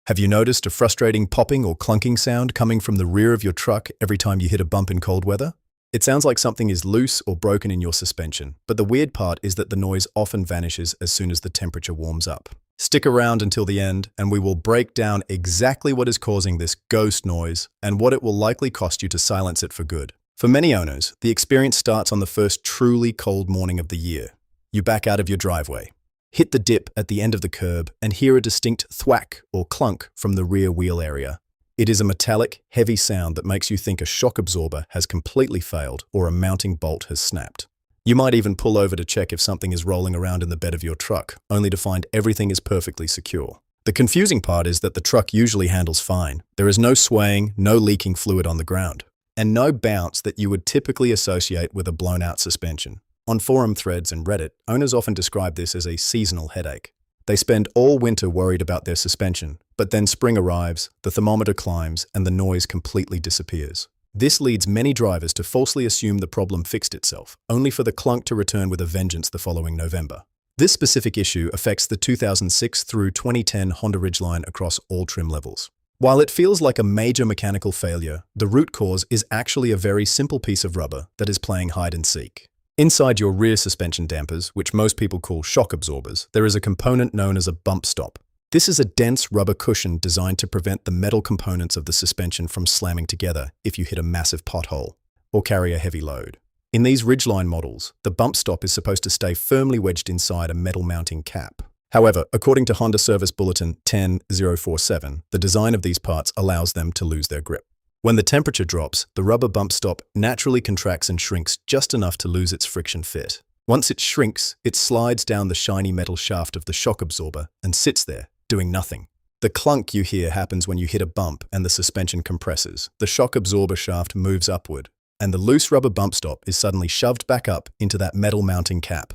Have you noticed a frustrating popping or clunking sound coming from the rear of your truck every time you hit a bump in cold weather? It sounds like something is loose or broken in your suspension, but the weird part is that the noise often vanishes as soon as the temperature warms up. Stick around until the end, and we will break down exactly what is causing this ghost noise and what it will likely cost you to silence it for good. For many owners, the experience starts on the first truly cold morning of the year. You back out of your driveway, hit the dip at the end of the curb, and hear a distinct thwack or clunk from the rear wheel area. It is a metallic, heavy sound that makes you think a shock absorber has completely failed or a mounting bolt has snapped. You might even pull over to check if something is rolling around in the bed of your truck, only to find everything is perfectly secure. The confusing part is that the truck usually handles fine. There is no swaying, no leaking fluid on the ground, and no bounce that you would typically associate with a blown-out suspension. On forum threads and Reddit, owners often describe this as a seasonal headache. They spend all winter worried about their suspension, but then spring arrives, the thermometer climbs, and the noise completely disappears. This leads many drivers to falsely assume the problem fixed itself, only for the clunk to return with a vengeance the following November. This specific issue affects the 2006 through 2010 Honda Ridgeline across all trim levels. While it feels like a major mechanical failure, the root cause is actually a very simple piece of rubber that is playing hide and seek. Inside your rear suspension dampers, which most people call shock absorbers, there is a component known as a bump stop. This is a dense rubber cushion designed to prevent the metal components of the suspension from slamming together if you hit a massive pothole or carry a heavy load. In these Ridgeline models, the bump stop is supposed to stay firmly wedged inside a metal mounting cap. However, according to Honda Service Bulletin 10047, the design of these parts allows them to lose their grip. When the temperature drops, the rubber bump stop naturally contracts and shrinks just enough to lose its friction fit. Once it shrinks, it slides down the shiny metal shaft of the shock absorber and sits there, doing nothing. The clunk you hear happens when you hit a bump and the suspension compresses. The shock absorber shaft moves upward, and the loose rubber bump stop is suddenly shoved back up into that metal mounting cap.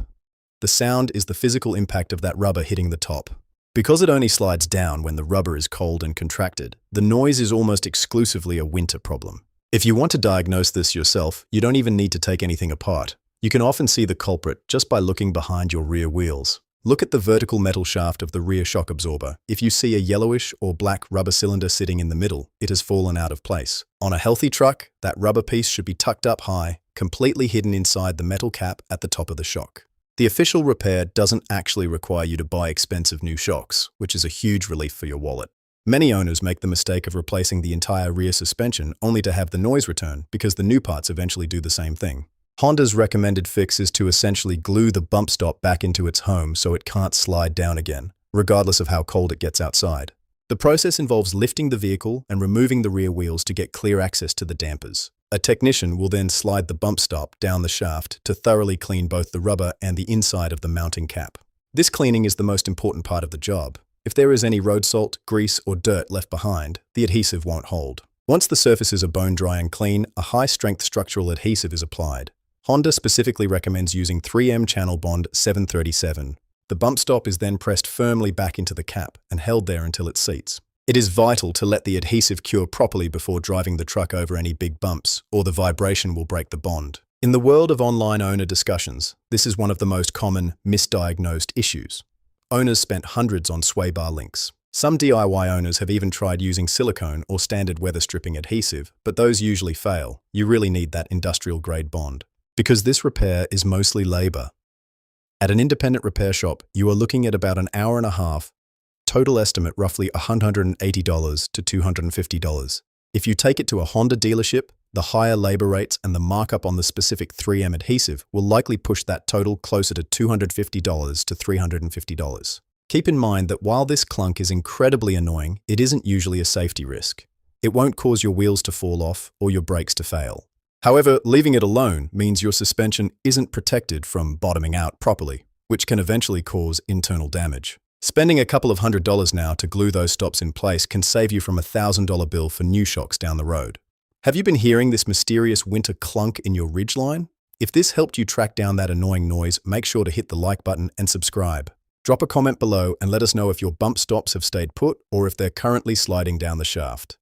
The sound is the physical impact of that rubber hitting the top. Because it only slides down when the rubber is cold and contracted, the noise is almost exclusively a winter problem. If you want to diagnose this yourself, you don't even need to take anything apart. You can often see the culprit just by looking behind your rear wheels. Look at the vertical metal shaft of the rear shock absorber. If you see a yellowish or black rubber cylinder sitting in the middle, it has fallen out of place. On a healthy truck, that rubber piece should be tucked up high, completely hidden inside the metal cap at the top of the shock. The official repair doesn't actually require you to buy expensive new shocks, which is a huge relief for your wallet. Many owners make the mistake of replacing the entire rear suspension only to have the noise return because the new parts eventually do the same thing. Honda's recommended fix is to essentially glue the bump stop back into its home so it can't slide down again, regardless of how cold it gets outside. The process involves lifting the vehicle and removing the rear wheels to get clear access to the dampers. A technician will then slide the bump stop down the shaft to thoroughly clean both the rubber and the inside of the mounting cap. This cleaning is the most important part of the job. If there is any road salt, grease, or dirt left behind, the adhesive won't hold. Once the surfaces are bone dry and clean, a high-strength structural adhesive is applied. Honda specifically recommends using 3M Channel Bond 737. The bump stop is then pressed firmly back into the cap and held there until it seats. It is vital to let the adhesive cure properly before driving the truck over any big bumps, or the vibration will break the bond. In the world of online owner discussions, this is one of the most common misdiagnosed issues. Owners spent hundreds on sway bar links. Some DIY owners have even tried using silicone or standard weather stripping adhesive, but those usually fail. You really need that industrial grade bond. Because this repair is mostly labor. At an independent repair shop, you are looking at about an hour and a half. Total estimate roughly $180 to $250. If you take it to a Honda dealership, the higher labor rates and the markup on the specific 3M adhesive will likely push that total closer to $250 to $350. Keep in mind that while this clunk is incredibly annoying, it isn't usually a safety risk. It won't cause your wheels to fall off or your brakes to fail. However, leaving it alone means your suspension isn't protected from bottoming out properly, which can eventually cause internal damage. Spending a couple of $100s now to glue those stops in place can save you from a $1,000 bill for new shocks down the road. Have you been hearing this mysterious winter clunk in your Ridgeline? If this helped you track down that annoying noise, make sure to hit the like button and subscribe. Drop a comment below and let us know if your bump stops have stayed put or if they're currently sliding down the shaft.